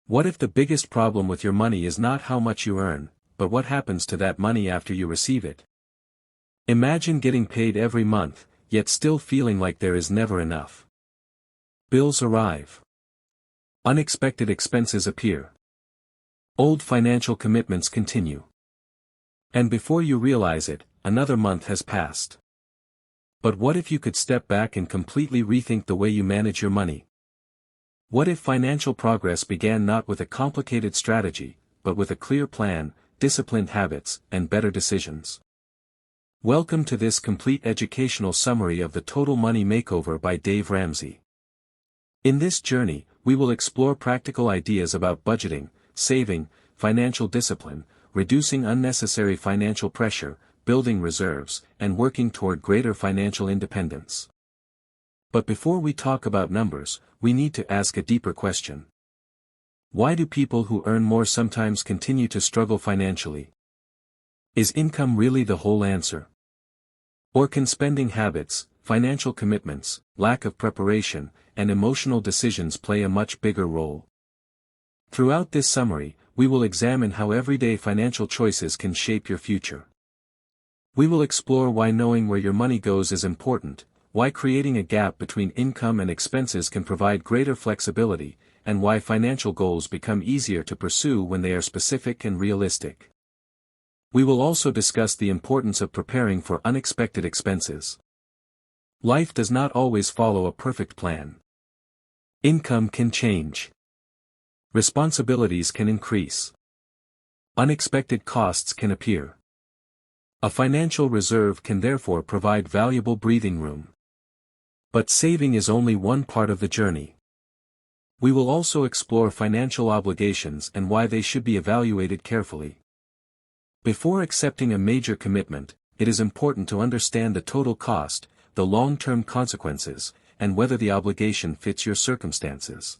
What if the biggest problem with your money is not how much you earn, but what happens to that money after you receive it? Imagine getting paid every month, yet still feeling like there is never enough. Bills arrive. Unexpected expenses appear. Old financial commitments continue. And before you realize it, another month has passed. But what if you could step back and completely rethink the way you manage your money? What if financial progress began not with a complicated strategy, but with a clear plan, disciplined habits, and better decisions? Welcome to this complete educational summary of the Total Money Makeover by Dave Ramsey. In this journey, we will explore practical ideas about budgeting, saving, financial discipline, reducing unnecessary financial pressure, building reserves, and working toward greater financial independence. But before we talk about numbers, we need to ask a deeper question. Why do people who earn more sometimes continue to struggle financially? Is income really the whole answer? Or can spending habits, financial commitments, lack of preparation, and emotional decisions play a much bigger role? Throughout this summary, we will examine how everyday financial choices can shape your future. We will explore why knowing where your money goes is important, why creating a gap between income and expenses can provide greater flexibility, and why financial goals become easier to pursue when they are specific and realistic. We will also discuss the importance of preparing for unexpected expenses. Life does not always follow a perfect plan. Income can change. Responsibilities can increase. Unexpected costs can appear. A financial reserve can therefore provide valuable breathing room. But saving is only one part of the journey. We will also explore financial obligations and why they should be evaluated carefully. Before accepting a major commitment, it is important to understand the total cost, the long-term consequences, and whether the obligation fits your circumstances.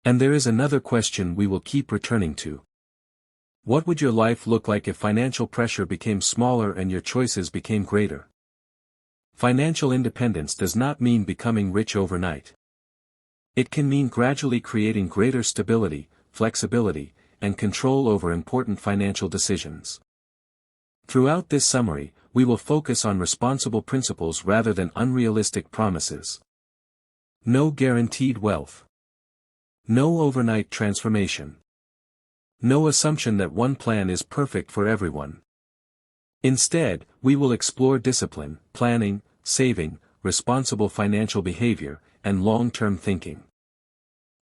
And there is another question we will keep returning to. What would your life look like if financial pressure became smaller and your choices became greater? Financial independence does not mean becoming rich overnight. It can mean gradually creating greater stability, flexibility, and control over important financial decisions. Throughout this summary, we will focus on responsible principles rather than unrealistic promises. No guaranteed wealth. No overnight transformation. No assumption that one plan is perfect for everyone. Instead, we will explore discipline, planning, saving, responsible financial behavior, and long-term thinking.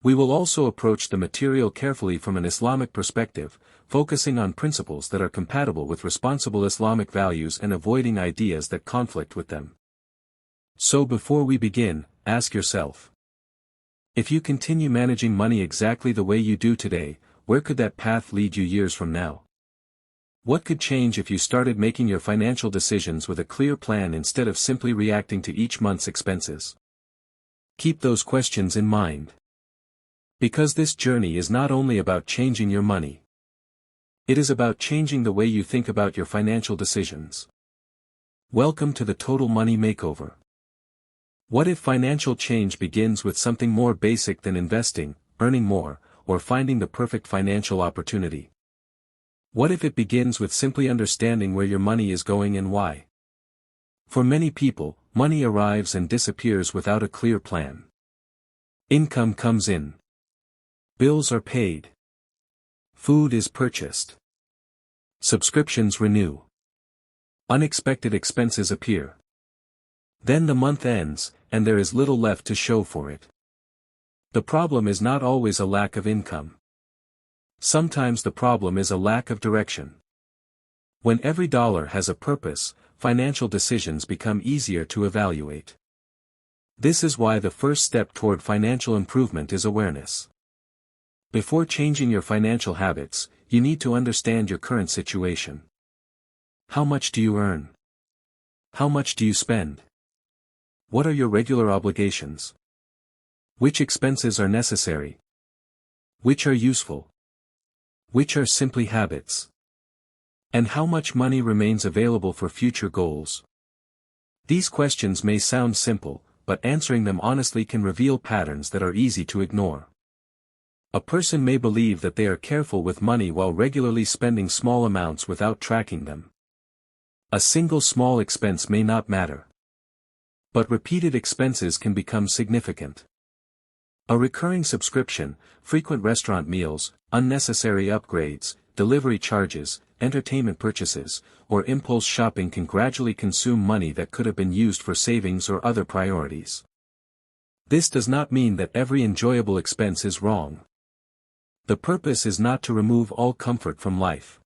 We will also approach the material carefully from an Islamic perspective, focusing on principles that are compatible with responsible Islamic values and avoiding ideas that conflict with them. So before we begin, ask yourself. If you continue managing money exactly the way you do today, where could that path lead you years from now? What could change if you started making your financial decisions with a clear plan instead of simply reacting to each month's expenses? Keep those questions in mind. Because this journey is not only about changing your money. It is about changing the way you think about your financial decisions. Welcome to the Total Money Makeover. What if financial change begins with something more basic than investing, earning more, or finding the perfect financial opportunity? What if it begins with simply understanding where your money is going and why? For many people, money arrives and disappears without a clear plan. Income comes in. Bills are paid. Food is purchased. Subscriptions renew. Unexpected expenses appear. Then the month ends, and there is little left to show for it. The problem is not always a lack of income. Sometimes the problem is a lack of direction. When every dollar has a purpose, financial decisions become easier to evaluate. This is why the first step toward financial improvement is awareness. Before changing your financial habits, you need to understand your current situation. How much do you earn? How much do you spend? What are your regular obligations? Which expenses are necessary? Which are useful? Which are simply habits? And how much money remains available for future goals? These questions may sound simple, but answering them honestly can reveal patterns that are easy to ignore. A person may believe that they are careful with money while regularly spending small amounts without tracking them. A single small expense may not matter, but repeated expenses can become significant. A recurring subscription, frequent restaurant meals, unnecessary upgrades, delivery charges, entertainment purchases, or impulse shopping can gradually consume money that could have been used for savings or other priorities. This does not mean that every enjoyable expense is wrong. The purpose is not to remove all comfort from life.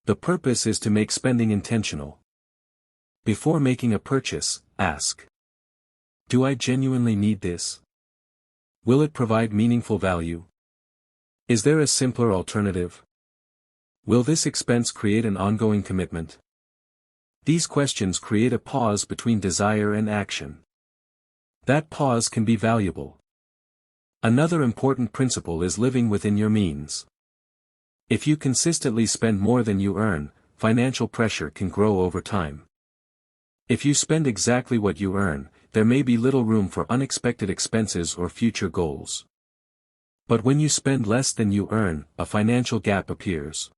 The purpose is to make spending intentional. Before making a purchase, ask: do I genuinely need this? Will it provide meaningful value? Is there a simpler alternative? Will this expense create an ongoing commitment? These questions create a pause between desire and action. That pause can be valuable. Another important principle is living within your means. If you consistently spend more than you earn, financial pressure can grow over time. If you spend exactly what you earn, there may be little room for unexpected expenses or future goals. But when you spend less than you earn, a financial gap appears.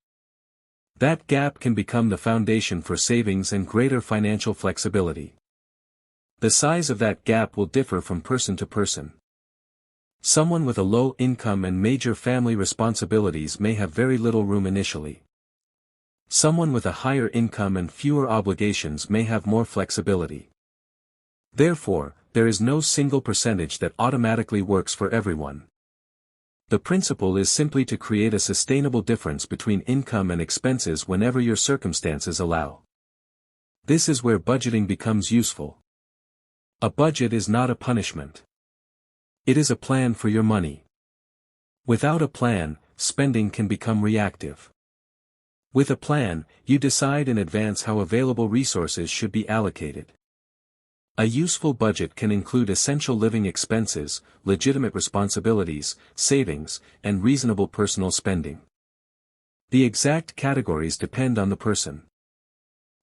That gap can become the foundation for savings and greater financial flexibility. The size of that gap will differ from person to person. Someone with a low income and major family responsibilities may have very little room initially. Someone with a higher income and fewer obligations may have more flexibility. Therefore, there is no single percentage that automatically works for everyone. The principle is simply to create a sustainable difference between income and expenses whenever your circumstances allow. This is where budgeting becomes useful. A budget is not a punishment. It is a plan for your money. Without a plan, spending can become reactive. With a plan, you decide in advance how available resources should be allocated. A useful budget can include essential living expenses, legitimate responsibilities, savings, and reasonable personal spending. The exact categories depend on the person.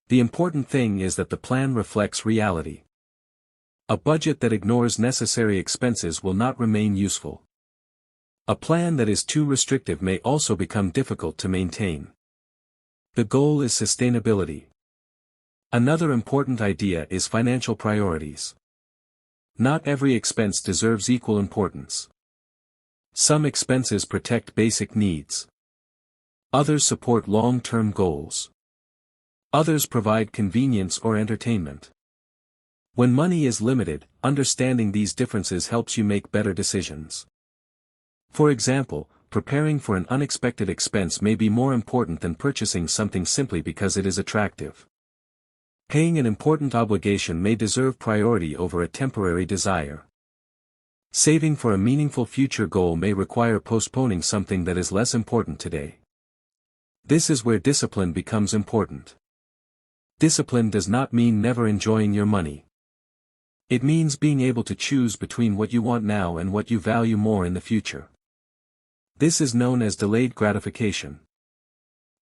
The important thing is that the plan reflects reality. A budget that ignores necessary expenses will not remain useful. A plan that is too restrictive may also become difficult to maintain. The goal is sustainability. Another important idea is financial priorities. Not every expense deserves equal importance. Some expenses protect basic needs. Others support long-term goals. Others provide convenience or entertainment. When money is limited, understanding these differences helps you make better decisions. For example, preparing for an unexpected expense may be more important than purchasing something simply because it is attractive. Paying an important obligation may deserve priority over a temporary desire. Saving for a meaningful future goal may require postponing something that is less important today. This is where discipline becomes important. Discipline does not mean never enjoying your money. It means being able to choose between what you want now and what you value more in the future. This is known as delayed gratification.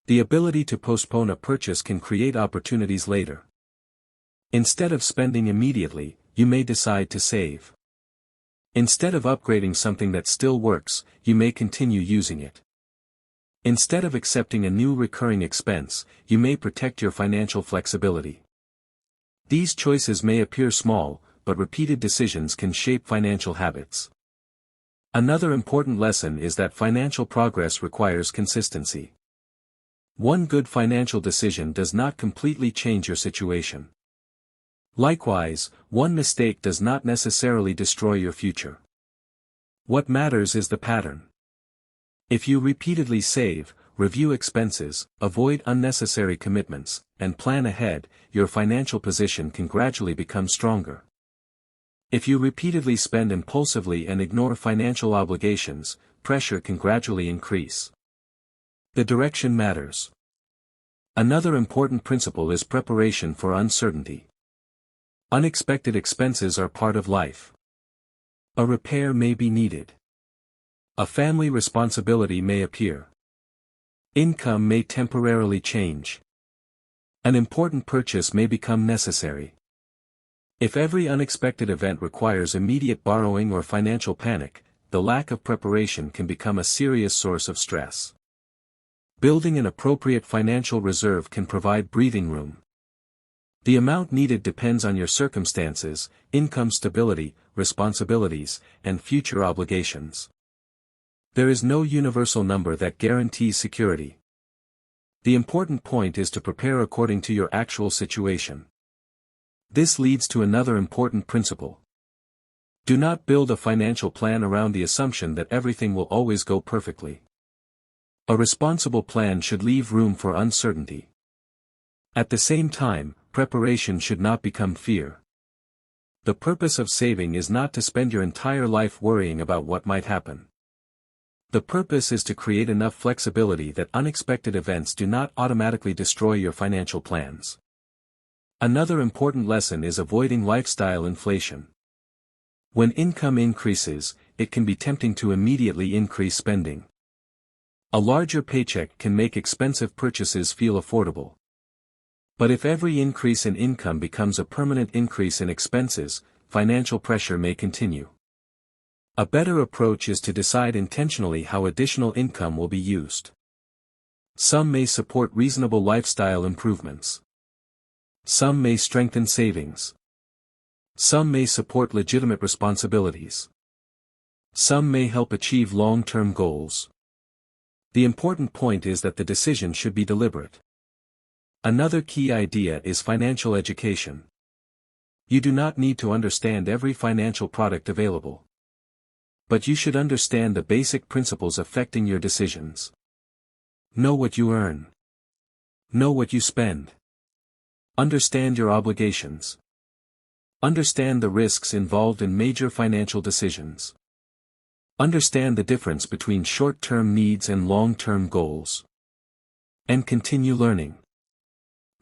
The ability to postpone a purchase can create opportunities later. Instead of spending immediately, you may decide to save. Instead of upgrading something that still works, you may continue using it. Instead of accepting a new recurring expense, you may protect your financial flexibility. These choices may appear small, but repeated decisions can shape financial habits. Another important lesson is that financial progress requires consistency. One good financial decision does not completely change your situation. Likewise, one mistake does not necessarily destroy your future. What matters is the pattern. If you repeatedly save, review expenses, avoid unnecessary commitments, and plan ahead, your financial position can gradually become stronger. If you repeatedly spend impulsively and ignore financial obligations, pressure can gradually increase. The direction matters. Another important principle is preparation for uncertainty. Unexpected expenses are part of life. A repair may be needed. A family responsibility may appear. Income may temporarily change. An important purchase may become necessary. If every unexpected event requires immediate borrowing or financial panic, the lack of preparation can become a serious source of stress. Building an appropriate financial reserve can provide breathing room. The amount needed depends on your circumstances, income stability, responsibilities, and future obligations. There is no universal number that guarantees security. The important point is to prepare according to your actual situation. This leads to another important principle. Do not build a financial plan around the assumption that everything will always go perfectly. A responsible plan should leave room for uncertainty. At the same time, preparation should not become fear. The purpose of saving is not to spend your entire life worrying about what might happen. The purpose is to create enough flexibility that unexpected events do not automatically destroy your financial plans. Another important lesson is avoiding lifestyle inflation. When income increases, it can be tempting to immediately increase spending. A larger paycheck can make expensive purchases feel affordable. But if every increase in income becomes a permanent increase in expenses, financial pressure may continue. A better approach is to decide intentionally how additional income will be used. Some may support reasonable lifestyle improvements. Some may strengthen savings. Some may support legitimate responsibilities. Some may help achieve long-term goals. The important point is that the decision should be deliberate. Another key idea is financial education. You do not need to understand every financial product available. But you should understand the basic principles affecting your decisions. Know what you earn. Know what you spend. Understand your obligations. Understand the risks involved in major financial decisions. Understand the difference between short-term needs and long-term goals. And continue learning.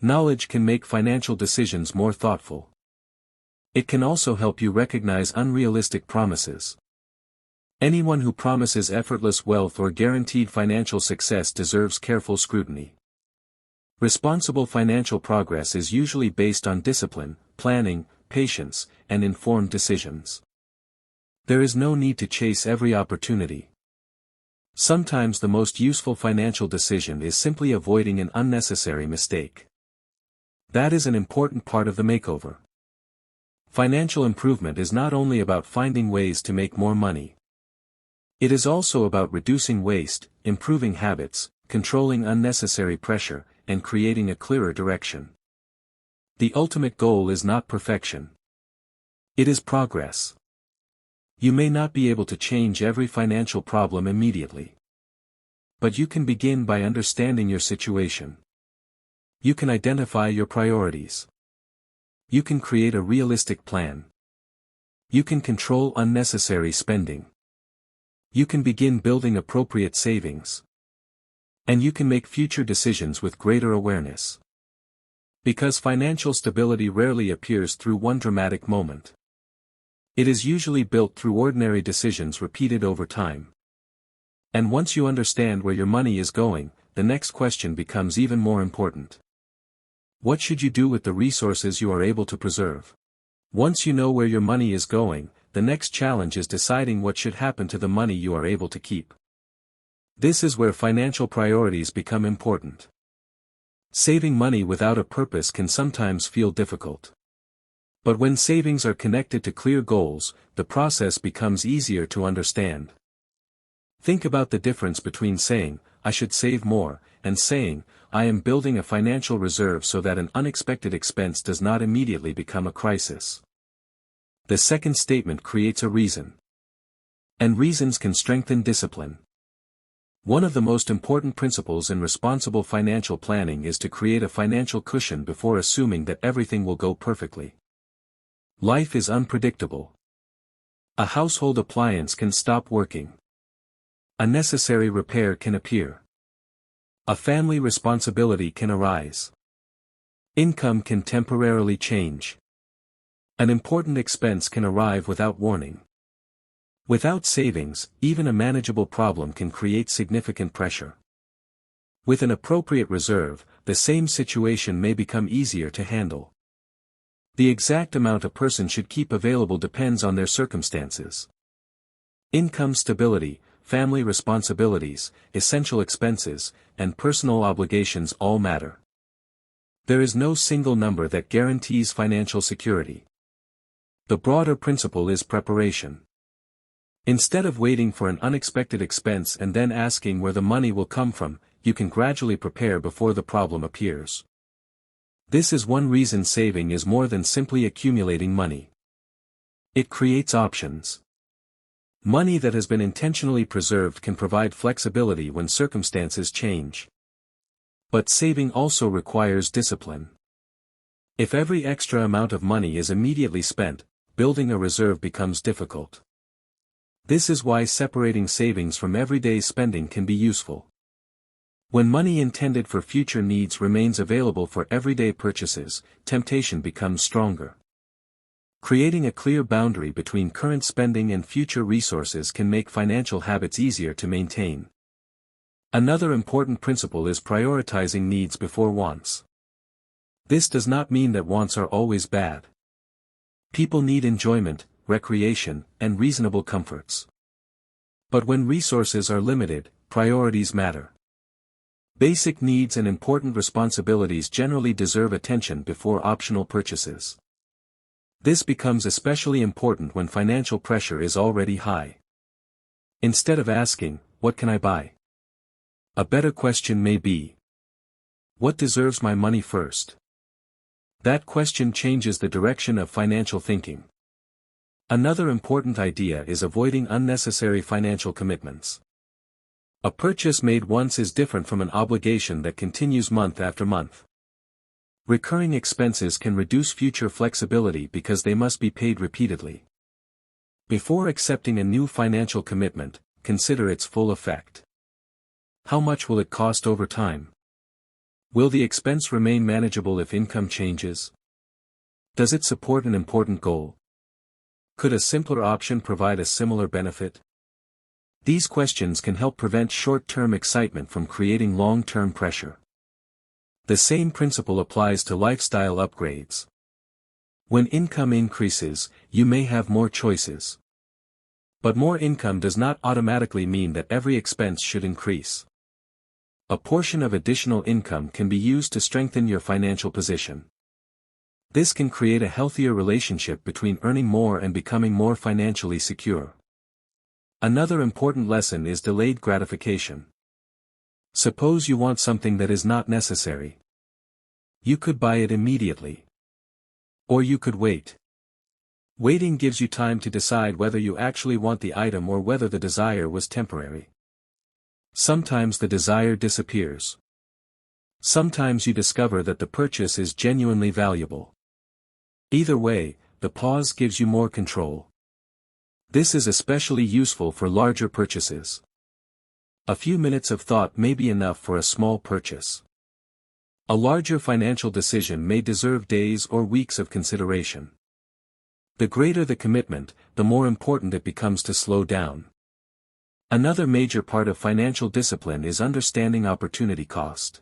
Knowledge can make financial decisions more thoughtful. It can also help you recognize unrealistic promises. Anyone who promises effortless wealth or guaranteed financial success deserves careful scrutiny. Responsible financial progress is usually based on discipline, planning, patience, and informed decisions. There is no need to chase every opportunity. Sometimes the most useful financial decision is simply avoiding an unnecessary mistake. That is an important part of the makeover. Financial improvement is not only about finding ways to make more money. It is also about reducing waste, improving habits, controlling unnecessary pressure, and creating a clearer direction. The ultimate goal is not perfection. It is progress. You may not be able to change every financial problem immediately. But you can begin by understanding your situation. You can identify your priorities. You can create a realistic plan. You can control unnecessary spending. You can begin building appropriate savings. And you can make future decisions with greater awareness. Because financial stability rarely appears through one dramatic moment. It is usually built through ordinary decisions repeated over time. And once you understand where your money is going, the next question becomes even more important. What should you do with the resources you are able to preserve? Once you know where your money is going, the next challenge is deciding what should happen to the money you are able to keep. This is where financial priorities become important. Saving money without a purpose can sometimes feel difficult. But when savings are connected to clear goals, the process becomes easier to understand. Think about the difference between saying, "I should save more," and saying, "I am building a financial reserve so that an unexpected expense does not immediately become a crisis." The second statement creates a reason. And reasons can strengthen discipline. One of the most important principles in responsible financial planning is to create a financial cushion before assuming that everything will go perfectly. Life is unpredictable. A household appliance can stop working. A necessary repair can appear. A family responsibility can arise. Income can temporarily change. An important expense can arrive without warning. Without savings, even a manageable problem can create significant pressure. With an appropriate reserve, the same situation may become easier to handle. The exact amount a person should keep available depends on their circumstances. Income stability, family responsibilities, essential expenses, and personal obligations all matter. There is no single number that guarantees financial security. The broader principle is preparation. Instead of waiting for an unexpected expense and then asking where the money will come from, you can gradually prepare before the problem appears. This is one reason saving is more than simply accumulating money. It creates options. Money that has been intentionally preserved can provide flexibility when circumstances change. But saving also requires discipline. If every extra amount of money is immediately spent, building a reserve becomes difficult. This is why separating savings from everyday spending can be useful. When money intended for future needs remains available for everyday purchases, temptation becomes stronger. Creating a clear boundary between current spending and future resources can make financial habits easier to maintain. Another important principle is prioritizing needs before wants. This does not mean that wants are always bad. People need enjoyment, recreation, and reasonable comforts. But when resources are limited, priorities matter. Basic needs and important responsibilities generally deserve attention before optional purchases. This becomes especially important when financial pressure is already high. Instead of asking, "What can I buy?" a better question may be, "What deserves my money first?" That question changes the direction of financial thinking. Another important idea is avoiding unnecessary financial commitments. A purchase made once is different from an obligation that continues month after month. Recurring expenses can reduce future flexibility because they must be paid repeatedly. Before accepting a new financial commitment, consider its full effect. How much will it cost over time? Will the expense remain manageable if income changes? Does it support an important goal? Could a simpler option provide a similar benefit? These questions can help prevent short-term excitement from creating long-term pressure. The same principle applies to lifestyle upgrades. When income increases, you may have more choices. But more income does not automatically mean that every expense should increase. A portion of additional income can be used to strengthen your financial position. This can create a healthier relationship between earning more and becoming more financially secure. Another important lesson is delayed gratification. Suppose you want something that is not necessary. You could buy it immediately. Or you could wait. Waiting gives you time to decide whether you actually want the item or whether the desire was temporary. Sometimes the desire disappears. Sometimes you discover that the purchase is genuinely valuable. Either way, the pause gives you more control. This is especially useful for larger purchases. A few minutes of thought may be enough for a small purchase. A larger financial decision may deserve days or weeks of consideration. The greater the commitment, the more important it becomes to slow down. Another major part of financial discipline is understanding opportunity cost.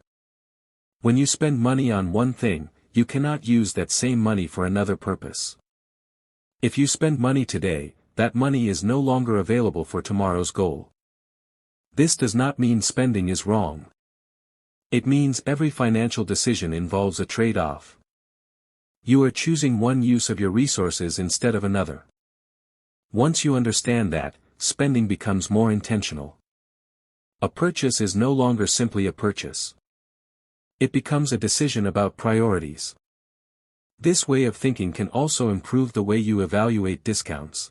When you spend money on one thing, you cannot use that same money for another purpose. If you spend money today, that money is no longer available for tomorrow's goal. This does not mean spending is wrong. It means every financial decision involves a trade-off. You are choosing one use of your resources instead of another. Once you understand that, spending becomes more intentional. A purchase is no longer simply a purchase. It becomes a decision about priorities. This way of thinking can also improve the way you evaluate discounts.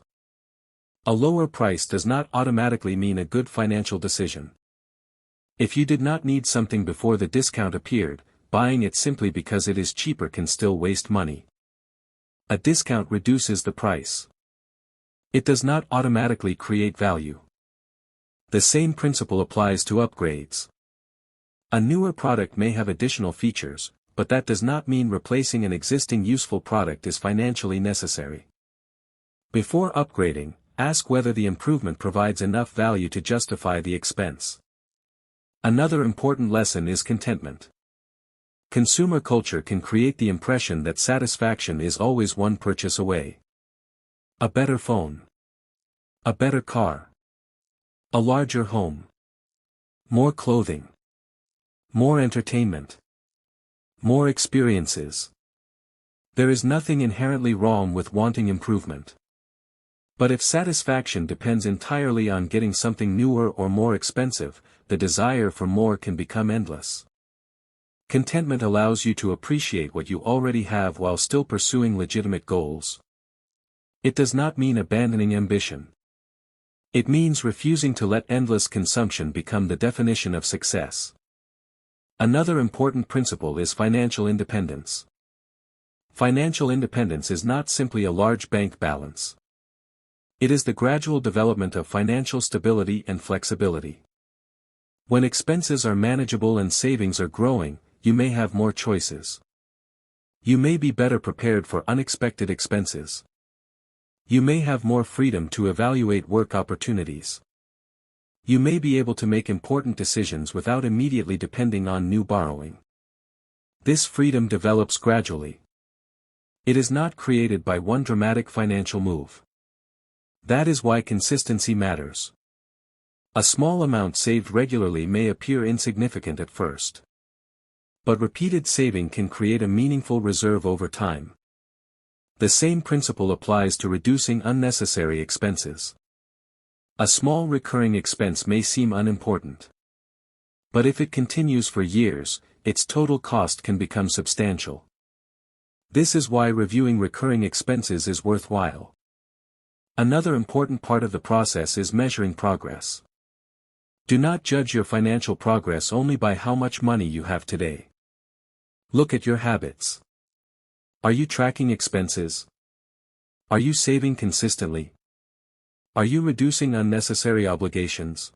A lower price does not automatically mean a good financial decision. If you did not need something before the discount appeared, buying it simply because it is cheaper can still waste money. A discount reduces the price. It does not automatically create value. The same principle applies to upgrades. A newer product may have additional features, but that does not mean replacing an existing useful product is financially necessary. Before upgrading, ask whether the improvement provides enough value to justify the expense. Another important lesson is contentment. Consumer culture can create the impression that satisfaction is always one purchase away. A better phone. A better car. A larger home. More clothing. More entertainment. More experiences. There is nothing inherently wrong with wanting improvement. But if satisfaction depends entirely on getting something newer or more expensive, the desire for more can become endless. Contentment allows you to appreciate what you already have while still pursuing legitimate goals. It does not mean abandoning ambition. It means refusing to let endless consumption become the definition of success. Another important principle is financial independence. Financial independence is not simply a large bank balance. It is the gradual development of financial stability and flexibility. When expenses are manageable and savings are growing, you may have more choices. You may be better prepared for unexpected expenses. You may have more freedom to evaluate work opportunities. You may be able to make important decisions without immediately depending on new borrowing. This freedom develops gradually. It is not created by one dramatic financial move. That is why consistency matters. A small amount saved regularly may appear insignificant at first. But repeated saving can create a meaningful reserve over time. The same principle applies to reducing unnecessary expenses. A small recurring expense may seem unimportant. But if it continues for years, its total cost can become substantial. This is why reviewing recurring expenses is worthwhile. Another important part of the process is measuring progress. Do not judge your financial progress only by how much money you have today. Look at your habits. Are you tracking expenses? Are you saving consistently? Are you reducing unnecessary obligations?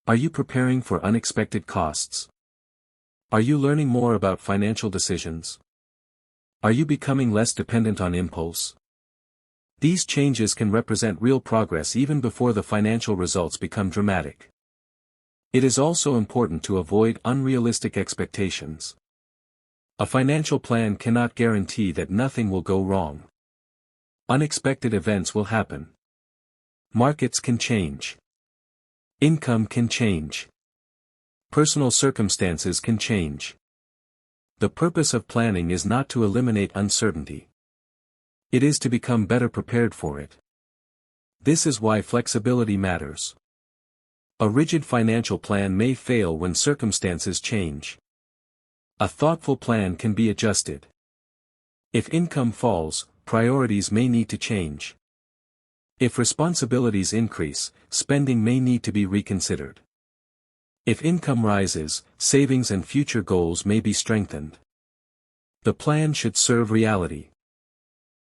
Are you preparing for unexpected costs? Are you learning more about financial decisions? Are you becoming less dependent on impulse? These changes can represent real progress even before the financial results become dramatic. It is also important to avoid unrealistic expectations. A financial plan cannot guarantee that nothing will go wrong. Unexpected events will happen. Markets can change. Income can change. Personal circumstances can change. The purpose of planning is not to eliminate uncertainty. It is to become better prepared for it. This is why flexibility matters. A rigid financial plan may fail when circumstances change. A thoughtful plan can be adjusted. If income falls, priorities may need to change. If responsibilities increase, spending may need to be reconsidered. If income rises, savings and future goals may be strengthened. The plan should serve reality.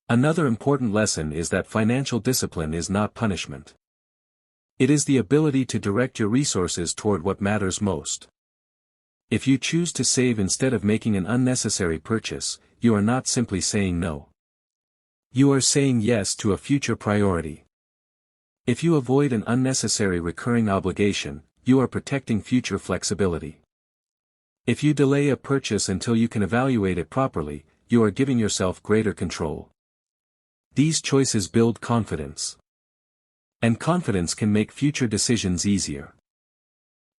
Another important lesson is that financial discipline is not punishment. It is the ability to direct your resources toward what matters most. If you choose to save instead of making an unnecessary purchase, you are not simply saying no. You are saying yes to a future priority. If you avoid an unnecessary recurring obligation, you are protecting future flexibility. If you delay a purchase until you can evaluate it properly, you are giving yourself greater control. These choices build confidence. And confidence can make future decisions easier.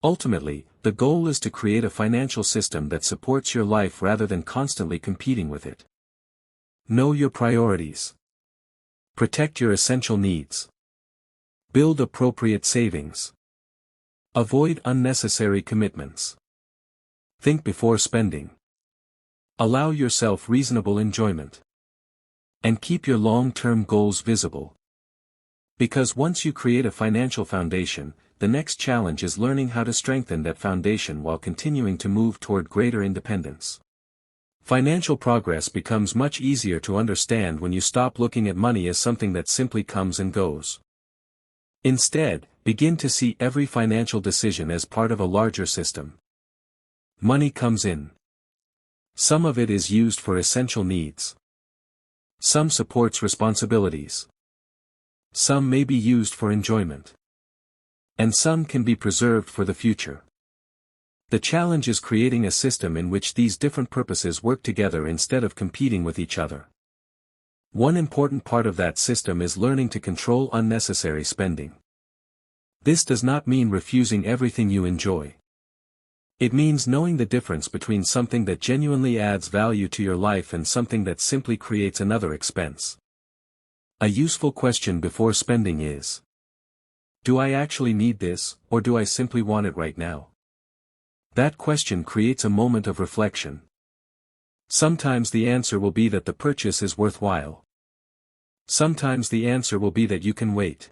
Ultimately, the goal is to create a financial system that supports your life rather than constantly competing with it. Know your priorities. Protect your essential needs. Build appropriate savings. Avoid unnecessary commitments. Think before spending. Allow yourself reasonable enjoyment. And keep your long-term goals visible. Because once you create a financial foundation, the next challenge is learning how to strengthen that foundation while continuing to move toward greater independence. Financial progress becomes much easier to understand when you stop looking at money as something that simply comes and goes. Instead, begin to see every financial decision as part of a larger system. Money comes in. Some of it is used for essential needs. Some supports responsibilities. Some may be used for enjoyment. And some can be preserved for the future. The challenge is creating a system in which these different purposes work together instead of competing with each other. One important part of that system is learning to control unnecessary spending. This does not mean refusing everything you enjoy. It means knowing the difference between something that genuinely adds value to your life and something that simply creates another expense. A useful question before spending is: do I actually need this, or do I simply want it right now? That question creates a moment of reflection. Sometimes the answer will be that the purchase is worthwhile. Sometimes the answer will be that you can wait.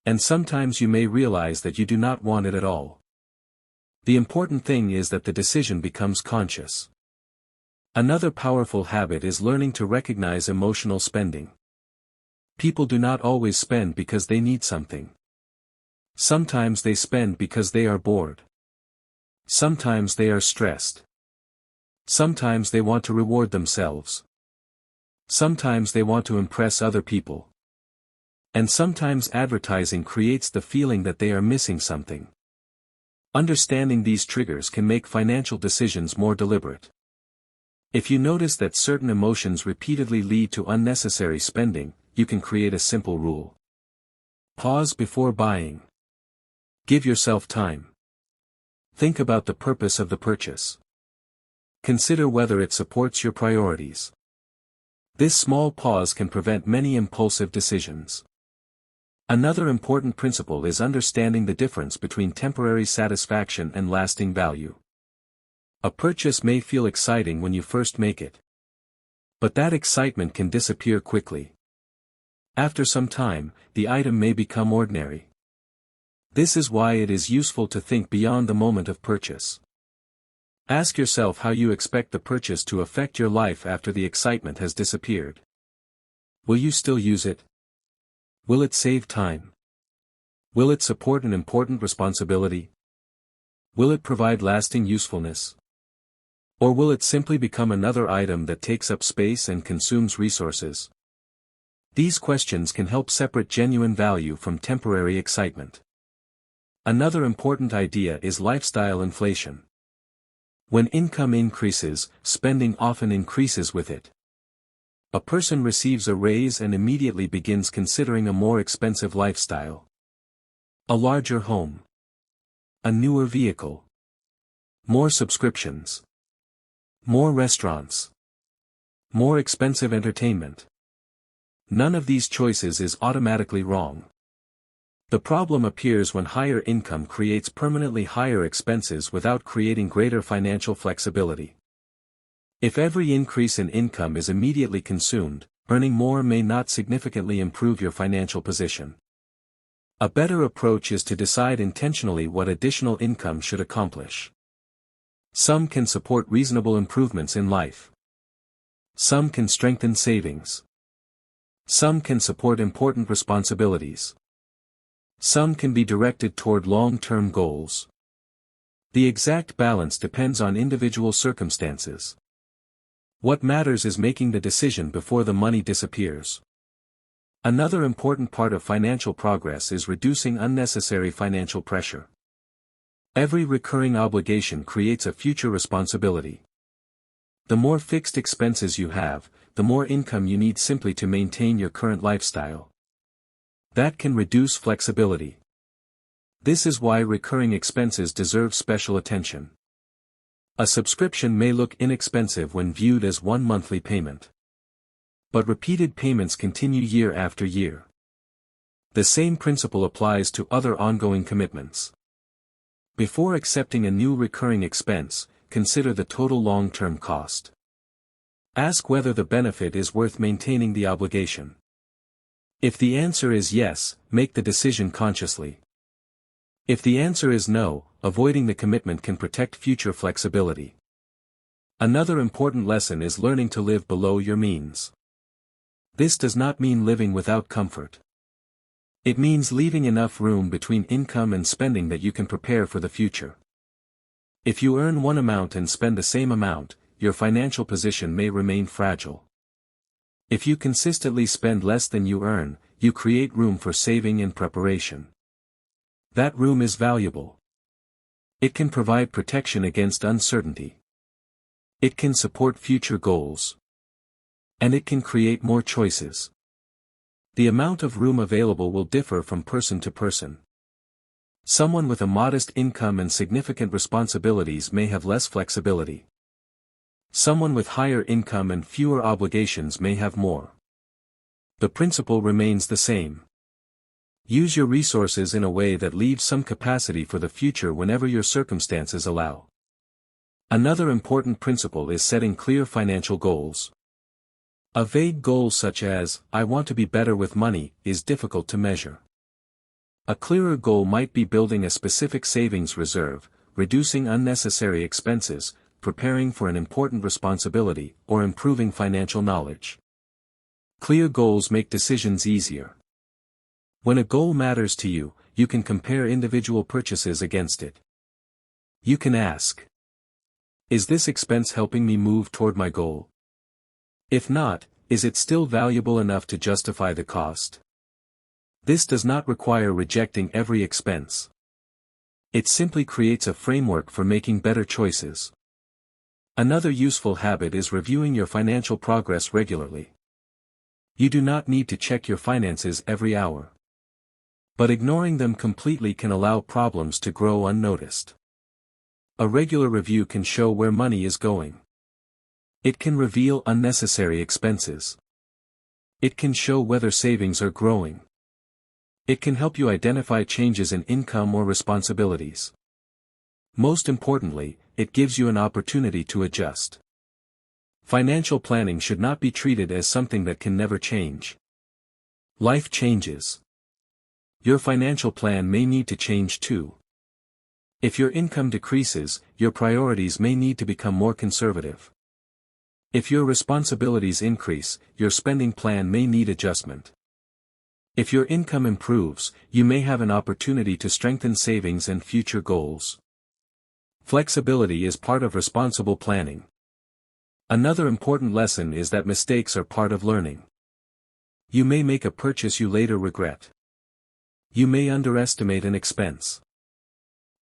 And sometimes you may realize that you do not want it at all. The important thing is that the decision becomes conscious. Another powerful habit is learning to recognize emotional spending. People do not always spend because they need something. Sometimes they spend because they are bored. Sometimes they are stressed. Sometimes they want to reward themselves. Sometimes they want to impress other people. And sometimes advertising creates the feeling that they are missing something. Understanding these triggers can make financial decisions more deliberate. If you notice that certain emotions repeatedly lead to unnecessary spending, you can create a simple rule. Pause before buying. Give yourself time. Think about the purpose of the purchase. Consider whether it supports your priorities. This small pause can prevent many impulsive decisions. Another important principle is understanding the difference between temporary satisfaction and lasting value. A purchase may feel exciting when you first make it. But that excitement can disappear quickly. After some time, the item may become ordinary. This is why it is useful to think beyond the moment of purchase. Ask yourself how you expect the purchase to affect your life after the excitement has disappeared. Will you still use it? Will it save time? Will it support an important responsibility? Will it provide lasting usefulness? Or will it simply become another item that takes up space and consumes resources? These questions can help separate genuine value from temporary excitement. Another important idea is lifestyle inflation. When income increases, spending often increases with it. A person receives a raise and immediately begins considering a more expensive lifestyle. A larger home. A newer vehicle. More subscriptions. More restaurants. More expensive entertainment. None of these choices is automatically wrong. The problem appears when higher income creates permanently higher expenses without creating greater financial flexibility. If every increase in income is immediately consumed, earning more may not significantly improve your financial position. A better approach is to decide intentionally what additional income should accomplish. Some can support reasonable improvements in life. Some can strengthen savings. Some can support important responsibilities. Some can be directed toward long-term goals. The exact balance depends on individual circumstances. What matters is making the decision before the money disappears. Another important part of financial progress is reducing unnecessary financial pressure. Every recurring obligation creates a future responsibility. The more fixed expenses you have, the more income you need simply to maintain your current lifestyle. That can reduce flexibility. This is why recurring expenses deserve special attention. A subscription may look inexpensive when viewed as one monthly payment. But repeated payments continue year after year. The same principle applies to other ongoing commitments. Before accepting a new recurring expense, consider the total long-term cost. Ask whether the benefit is worth maintaining the obligation. If the answer is yes, make the decision consciously. If the answer is no, avoiding the commitment can protect future flexibility. Another important lesson is learning to live below your means. This does not mean living without comfort. It means leaving enough room between income and spending that you can prepare for the future. If you earn one amount and spend the same amount, your financial position may remain fragile. If you consistently spend less than you earn, you create room for saving and preparation. That room is valuable. It can provide protection against uncertainty. It can support future goals. And it can create more choices. The amount of room available will differ from person to person. Someone with a modest income and significant responsibilities may have less flexibility. Someone with higher income and fewer obligations may have more. The principle remains the same. Use your resources in a way that leaves some capacity for the future whenever your circumstances allow. Another important principle is setting clear financial goals. A vague goal such as, "I want to be better with money," is difficult to measure. A clearer goal might be building a specific savings reserve, reducing unnecessary expenses, preparing for an important responsibility, or improving financial knowledge. Clear goals make decisions easier. When a goal matters to you, you can compare individual purchases against it. You can ask, "Is this expense helping me move toward my goal? If not, is it still valuable enough to justify the cost?" This does not require rejecting every expense. It simply creates a framework for making better choices. Another useful habit is reviewing your financial progress regularly. You do not need to check your finances every hour. But ignoring them completely can allow problems to grow unnoticed. A regular review can show where money is going. It can reveal unnecessary expenses. It can show whether savings are growing. It can help you identify changes in income or responsibilities. Most importantly, it gives you an opportunity to adjust. Financial planning should not be treated as something that can never change. Life changes. Your financial plan may need to change too. If your income decreases, your priorities may need to become more conservative. If your responsibilities increase, your spending plan may need adjustment. If your income improves, you may have an opportunity to strengthen savings and future goals. Flexibility is part of responsible planning. Another important lesson is that mistakes are part of learning. You may make a purchase you later regret. You may underestimate an expense.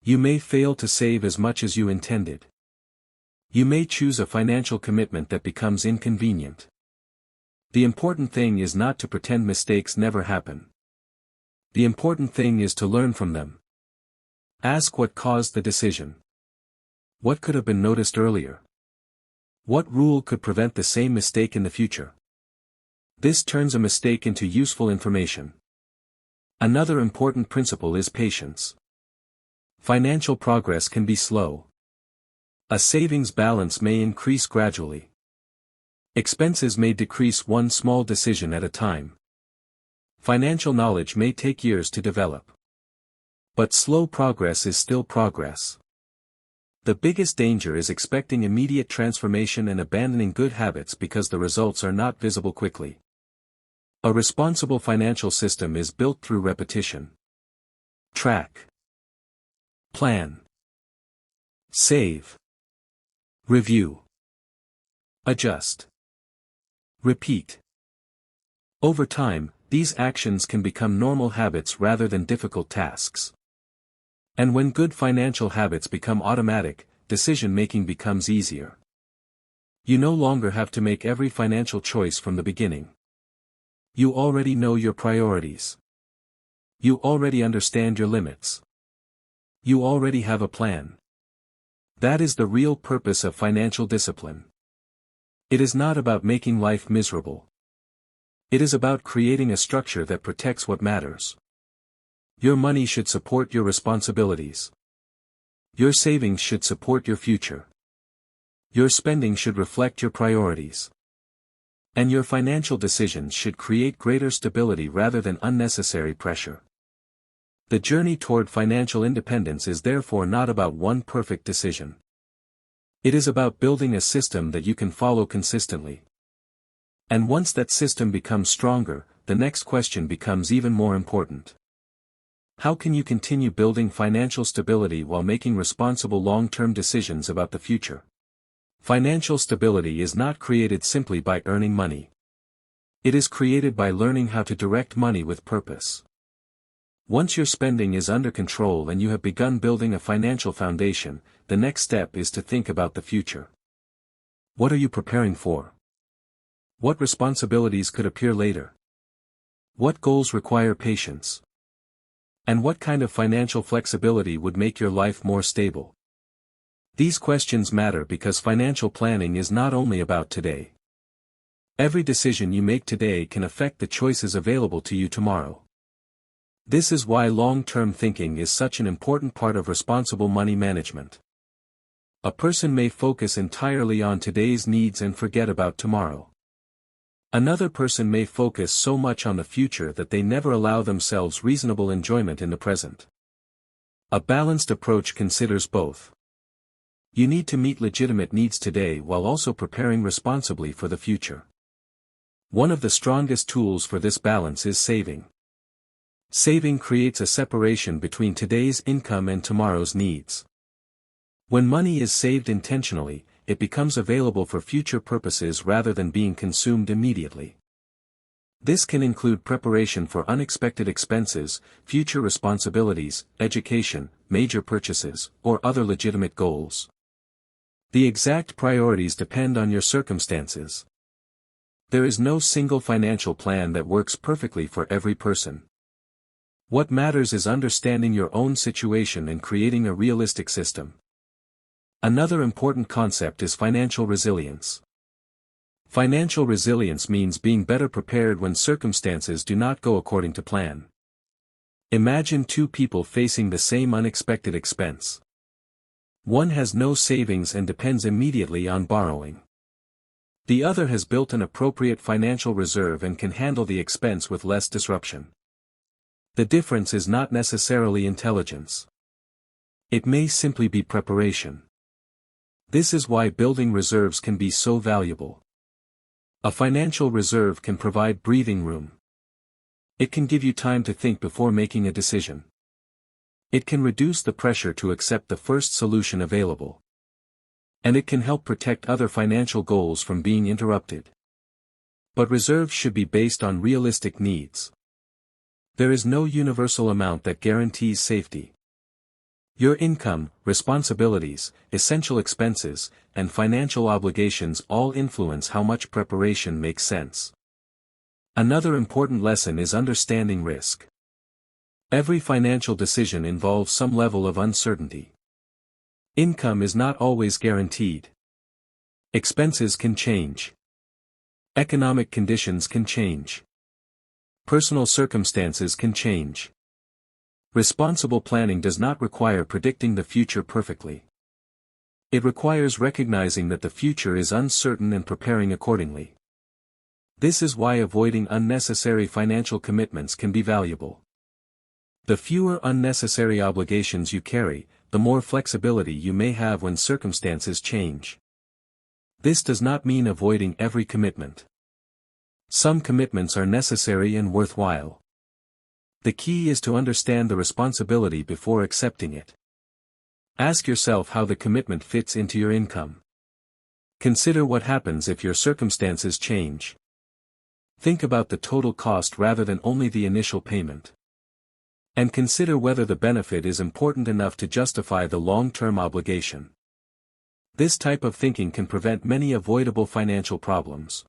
You may fail to save as much as you intended. You may choose a financial commitment that becomes inconvenient. The important thing is not to pretend mistakes never happen. The important thing is to learn from them. Ask what caused the decision. What could have been noticed earlier? What rule could prevent the same mistake in the future? This turns a mistake into useful information. Another important principle is patience. Financial progress can be slow. A savings balance may increase gradually. Expenses may decrease one small decision at a time. Financial knowledge may take years to develop. But slow progress is still progress. The biggest danger is expecting immediate transformation and abandoning good habits because the results are not visible quickly. A responsible financial system is built through repetition. Track. Plan. Save. Review. Adjust. Repeat. Over time, these actions can become normal habits rather than difficult tasks. And when good financial habits become automatic, decision-making becomes easier. You no longer have to make every financial choice from the beginning. You already know your priorities. You already understand your limits. You already have a plan. That is the real purpose of financial discipline. It is not about making life miserable. It is about creating a structure that protects what matters. Your money should support your responsibilities. Your savings should support your future. Your spending should reflect your priorities. And your financial decisions should create greater stability rather than unnecessary pressure. The journey toward financial independence is therefore not about one perfect decision. It is about building a system that you can follow consistently. And once that system becomes stronger, the next question becomes even more important. How can you continue building financial stability while making responsible long-term decisions about the future? Financial stability is not created simply by earning money. It is created by learning how to direct money with purpose. Once your spending is under control and you have begun building a financial foundation, the next step is to think about the future. What are you preparing for? What responsibilities could appear later? What goals require patience? And what kind of financial flexibility would make your life more stable? These questions matter because financial planning is not only about today. Every decision you make today can affect the choices available to you tomorrow. This is why long-term thinking is such an important part of responsible money management. A person may focus entirely on today's needs and forget about tomorrow. Another person may focus so much on the future that they never allow themselves reasonable enjoyment in the present. A balanced approach considers both. You need to meet legitimate needs today while also preparing responsibly for the future. One of the strongest tools for this balance is saving. Saving creates a separation between today's income and tomorrow's needs. When money is saved intentionally, it becomes available for future purposes rather than being consumed immediately. This can include preparation for unexpected expenses, future responsibilities, education, major purchases, or other legitimate goals. The exact priorities depend on your circumstances. There is no single financial plan that works perfectly for every person. What matters is understanding your own situation and creating a realistic system. Another important concept is financial resilience. Financial resilience means being better prepared when circumstances do not go according to plan. Imagine two people facing the same unexpected expense. One has no savings and depends immediately on borrowing. The other has built an appropriate financial reserve and can handle the expense with less disruption. The difference is not necessarily intelligence. It may simply be preparation. This is why building reserves can be so valuable. A financial reserve can provide breathing room. It can give you time to think before making a decision. It can reduce the pressure to accept the first solution available. And it can help protect other financial goals from being interrupted. But reserves should be based on realistic needs. There is no universal amount that guarantees safety. Your income, responsibilities, essential expenses, and financial obligations all influence how much preparation makes sense. Another important lesson is understanding risk. Every financial decision involves some level of uncertainty. Income is not always guaranteed. Expenses can change. Economic conditions can change. Personal circumstances can change. Responsible planning does not require predicting the future perfectly. It requires recognizing that the future is uncertain and preparing accordingly. This is why avoiding unnecessary financial commitments can be valuable. The fewer unnecessary obligations you carry, the more flexibility you may have when circumstances change. This does not mean avoiding every commitment. Some commitments are necessary and worthwhile. The key is to understand the responsibility before accepting it. Ask yourself how the commitment fits into your income. Consider what happens if your circumstances change. Think about the total cost rather than only the initial payment. And consider whether the benefit is important enough to justify the long-term obligation. This type of thinking can prevent many avoidable financial problems.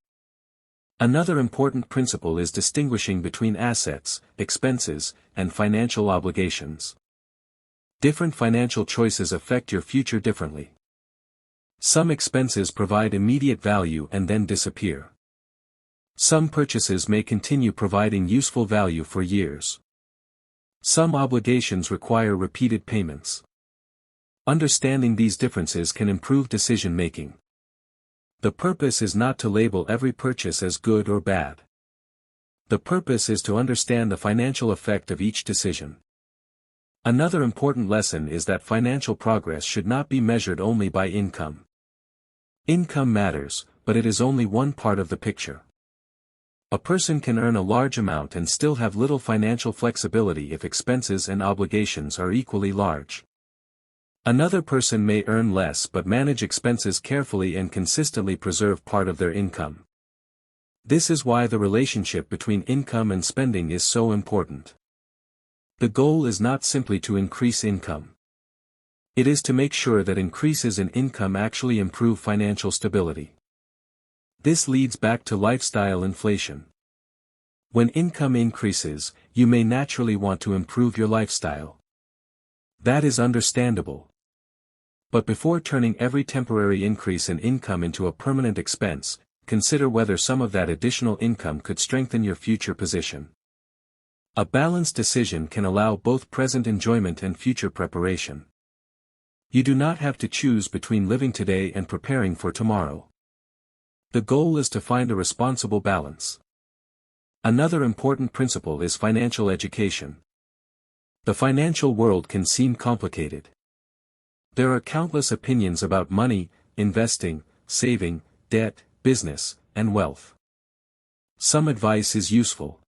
Another important principle is distinguishing between assets, expenses, and financial obligations. Different financial choices affect your future differently. Some expenses provide immediate value and then disappear. Some purchases may continue providing useful value for years. Some obligations require repeated payments. Understanding these differences can improve decision-making. The purpose is not to label every purchase as good or bad. The purpose is to understand the financial effect of each decision. Another important lesson is that financial progress should not be measured only by income. Income matters, but it is only one part of the picture. A person can earn a large amount and still have little financial flexibility if expenses and obligations are equally large. Another person may earn less but manage expenses carefully and consistently preserve part of their income. This is why the relationship between income and spending is so important. The goal is not simply to increase income. It is to make sure that increases in income actually improve financial stability. This leads back to lifestyle inflation. When income increases, you may naturally want to improve your lifestyle. That is understandable. But before turning every temporary increase in income into a permanent expense, consider whether some of that additional income could strengthen your future position. A balanced decision can allow both present enjoyment and future preparation. You do not have to choose between living today and preparing for tomorrow. The goal is to find a responsible balance. Another important principle is financial education. The financial world can seem complicated. There are countless opinions about money, investing, saving, debt, business, and wealth. Some advice is useful.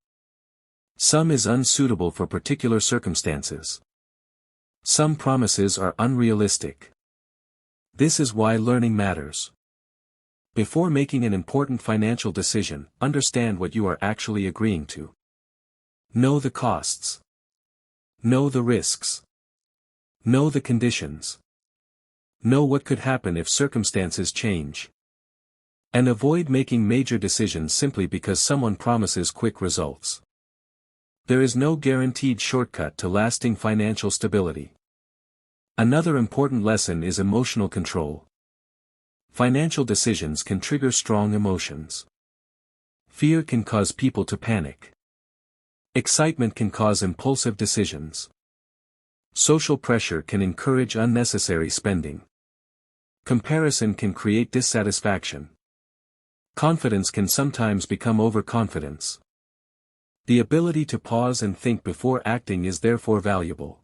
Some is unsuitable for particular circumstances. Some promises are unrealistic. This is why learning matters. Before making an important financial decision, understand what you are actually agreeing to. Know the costs. Know the risks. Know the conditions. Know what could happen if circumstances change. And avoid making major decisions simply because someone promises quick results. There is no guaranteed shortcut to lasting financial stability. Another important lesson is emotional control. Financial decisions can trigger strong emotions. Fear can cause people to panic. Excitement can cause impulsive decisions. Social pressure can encourage unnecessary spending. Comparison can create dissatisfaction. Confidence can sometimes become overconfidence. The ability to pause and think before acting is therefore valuable.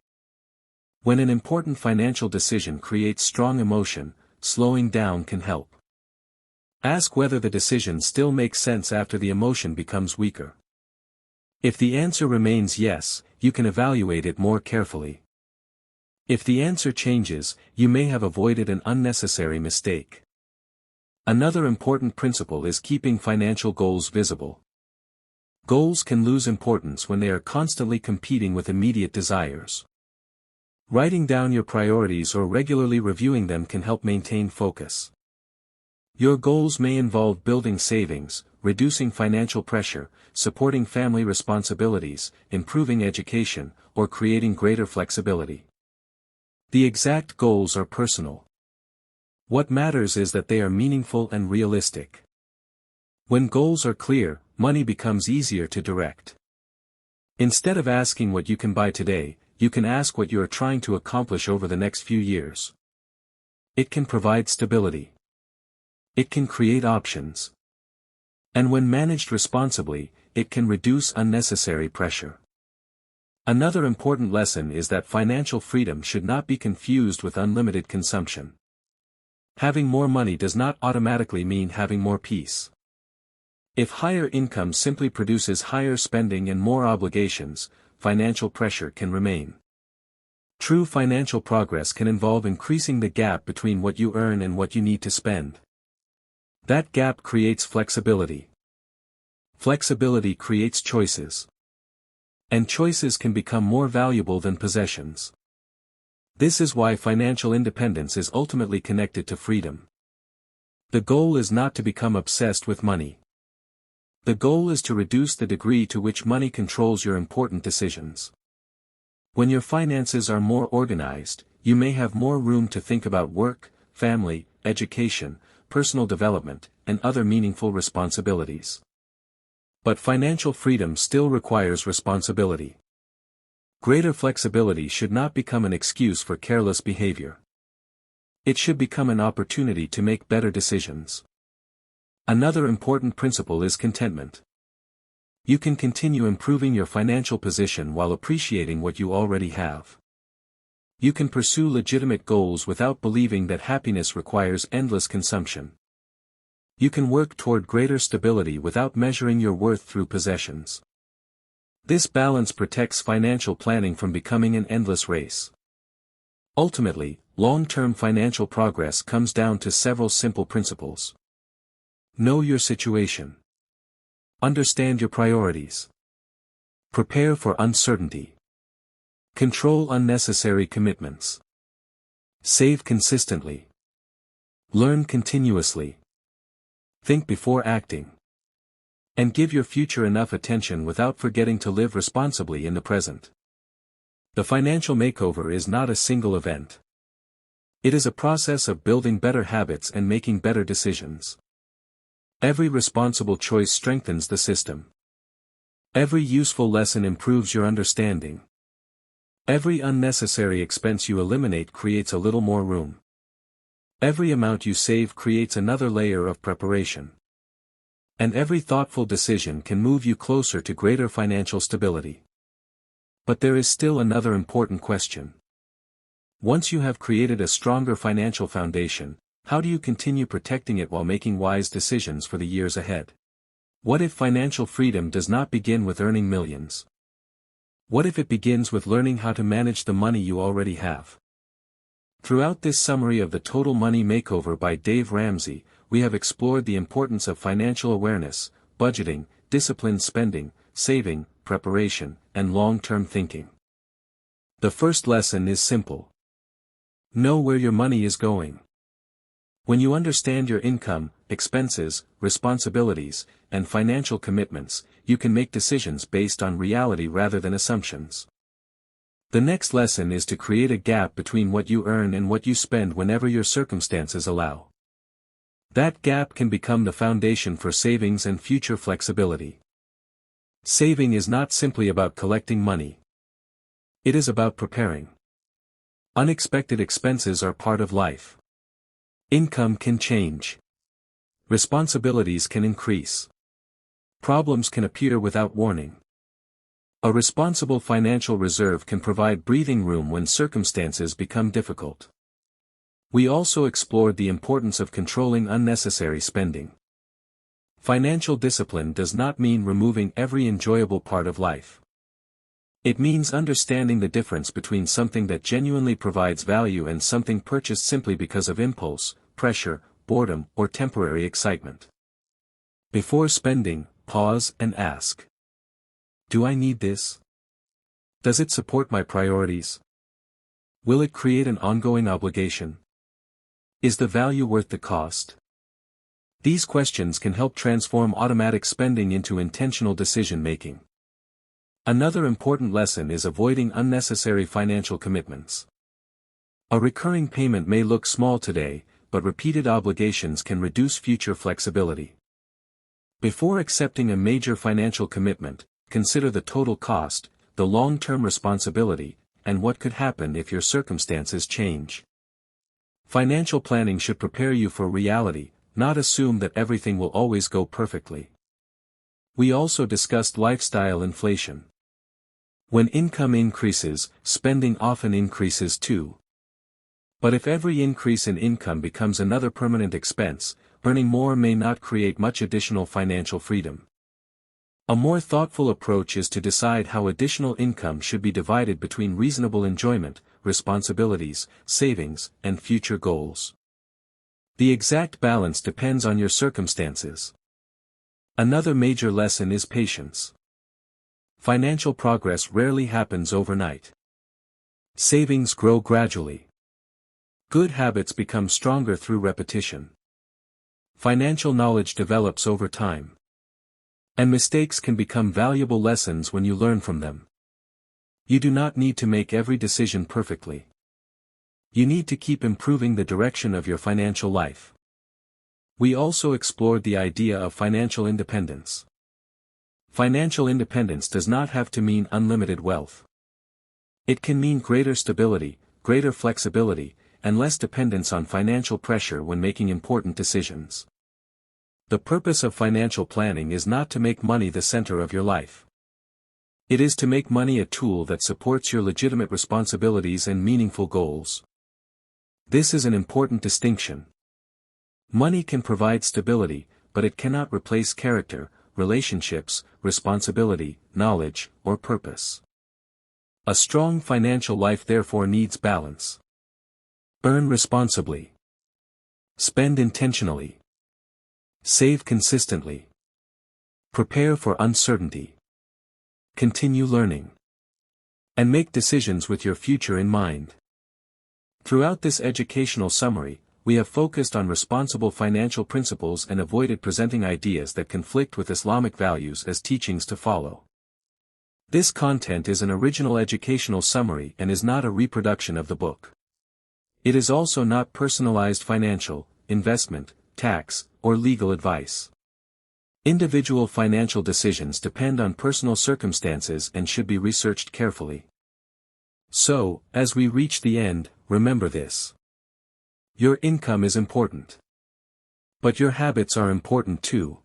When an important financial decision creates strong emotion, slowing down can help. Ask whether the decision still makes sense after the emotion becomes weaker. If the answer remains yes, you can evaluate it more carefully. If the answer changes, you may have avoided an unnecessary mistake. Another important principle is keeping financial goals visible. Goals can lose importance when they are constantly competing with immediate desires. Writing down your priorities or regularly reviewing them can help maintain focus. Your goals may involve building savings, reducing financial pressure, supporting family responsibilities, improving education, or creating greater flexibility. The exact goals are personal. What matters is that they are meaningful and realistic. When goals are clear, money becomes easier to direct. Instead of asking what you can buy today, you can ask what you are trying to accomplish over the next few years. It can provide stability. It can create options. And when managed responsibly, it can reduce unnecessary pressure. Another important lesson is that financial freedom should not be confused with unlimited consumption. Having more money does not automatically mean having more peace. If higher income simply produces higher spending and more obligations, financial pressure can remain. True financial progress can involve increasing the gap between what you earn and what you need to spend. That gap creates flexibility. Flexibility creates choices. And choices can become more valuable than possessions. This is why financial independence is ultimately connected to freedom. The goal is not to become obsessed with money. The goal is to reduce the degree to which money controls your important decisions. When your finances are more organized, you may have more room to think about work, family, education, personal development, and other meaningful responsibilities. But financial freedom still requires responsibility. Greater flexibility should not become an excuse for careless behavior. It should become an opportunity to make better decisions. Another important principle is contentment. You can continue improving your financial position while appreciating what you already have. You can pursue legitimate goals without believing that happiness requires endless consumption. You can work toward greater stability without measuring your worth through possessions. This balance protects financial planning from becoming an endless race. Ultimately, long-term financial progress comes down to several simple principles. Know your situation. Understand your priorities. Prepare for uncertainty. Control unnecessary commitments. Save consistently. Learn continuously. Think before acting. And give your future enough attention without forgetting to live responsibly in the present. The financial makeover is not a single event. It is a process of building better habits and making better decisions. Every responsible choice strengthens the system. Every useful lesson improves your understanding. Every unnecessary expense you eliminate creates a little more room. Every amount you save creates another layer of preparation. And every thoughtful decision can move you closer to greater financial stability. But there is still another important question. Once you have created a stronger financial foundation, how do you continue protecting it while making wise decisions for the years ahead? What if financial freedom does not begin with earning millions? What if it begins with learning how to manage the money you already have? Throughout this summary of the Total Money Makeover by Dave Ramsey, we have explored the importance of financial awareness, budgeting, disciplined spending, saving, preparation, and long-term thinking. The first lesson is simple. Know where your money is going. When you understand your income, expenses, responsibilities, and financial commitments, you can make decisions based on reality rather than assumptions. The next lesson is to create a gap between what you earn and what you spend whenever your circumstances allow. That gap can become the foundation for savings and future flexibility. Saving is not simply about collecting money. It is about preparing. Unexpected expenses are part of life. Income can change. Responsibilities can increase. Problems can appear without warning. A responsible financial reserve can provide breathing room when circumstances become difficult. We also explored the importance of controlling unnecessary spending. Financial discipline does not mean removing every enjoyable part of life. It means understanding the difference between something that genuinely provides value and something purchased simply because of impulse, pressure, boredom, or temporary excitement. Before spending, pause and ask. Do I need this? Does it support my priorities? Will it create an ongoing obligation? Is the value worth the cost? These questions can help transform automatic spending into intentional decision-making. Another important lesson is avoiding unnecessary financial commitments. A recurring payment may look small today, but repeated obligations can reduce future flexibility. Before accepting a major financial commitment, consider the total cost, the long-term responsibility, and what could happen if your circumstances change. Financial planning should prepare you for reality, not assume that everything will always go perfectly. We also discussed lifestyle inflation. When income increases, spending often increases too. But if every increase in income becomes another permanent expense, earning more may not create much additional financial freedom. A more thoughtful approach is to decide how additional income should be divided between reasonable enjoyment, responsibilities, savings, and future goals. The exact balance depends on your circumstances. Another major lesson is patience. Financial progress rarely happens overnight. Savings grow gradually. Good habits become stronger through repetition. Financial knowledge develops over time. And mistakes can become valuable lessons when you learn from them. You do not need to make every decision perfectly. You need to keep improving the direction of your financial life. We also explored the idea of financial independence. Financial independence does not have to mean unlimited wealth. It can mean greater stability, greater flexibility, and less dependence on financial pressure when making important decisions. The purpose of financial planning is not to make money the center of your life. It is to make money a tool that supports your legitimate responsibilities and meaningful goals. This is an important distinction. Money can provide stability, but it cannot replace character, relationships, responsibility, knowledge, or purpose. A strong financial life therefore needs balance. Earn responsibly. Spend intentionally. Save consistently. Prepare for uncertainty. Continue learning. And make decisions with your future in mind. Throughout this educational summary, we have focused on responsible financial principles and avoided presenting ideas that conflict with Islamic values as teachings to follow. This content is an original educational summary and is not a reproduction of the book. It is also not personalized financial, investment, tax, or legal advice. Individual financial decisions depend on personal circumstances and should be researched carefully. So, as we reach the end, remember this. Your income is important. But your habits are important too.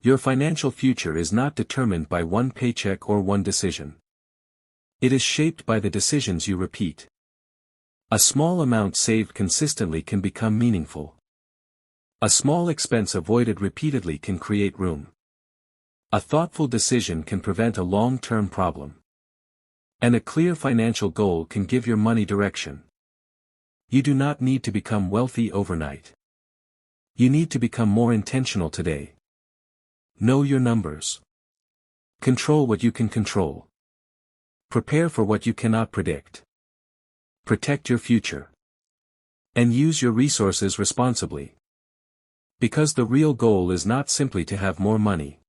Your financial future is not determined by one paycheck or one decision. It is shaped by the decisions you repeat. A small amount saved consistently can become meaningful. A small expense avoided repeatedly can create room. A thoughtful decision can prevent a long-term problem. And a clear financial goal can give your money direction. You do not need to become wealthy overnight. You need to become more intentional today. Know your numbers. Control what you can control. Prepare for what you cannot predict. Protect your future. And use your resources responsibly. Because the real goal is not simply to have more money.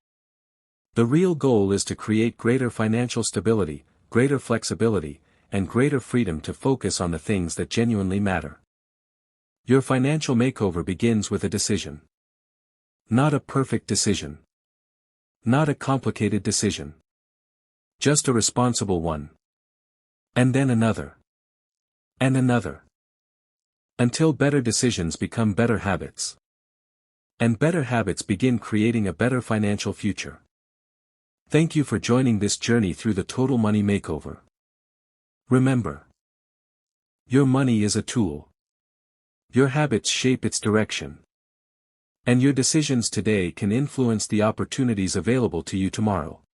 The real goal is to create greater financial stability, greater flexibility, and greater freedom to focus on the things that genuinely matter. Your financial makeover begins with a decision. Not a perfect decision. Not a complicated decision. Just a responsible one. And then another. And another. Until better decisions become better habits. And better habits begin creating a better financial future. Thank you for joining this journey through the Total Money Makeover. Remember. Your money is a tool. Your habits shape its direction. And your decisions today can influence the opportunities available to you tomorrow.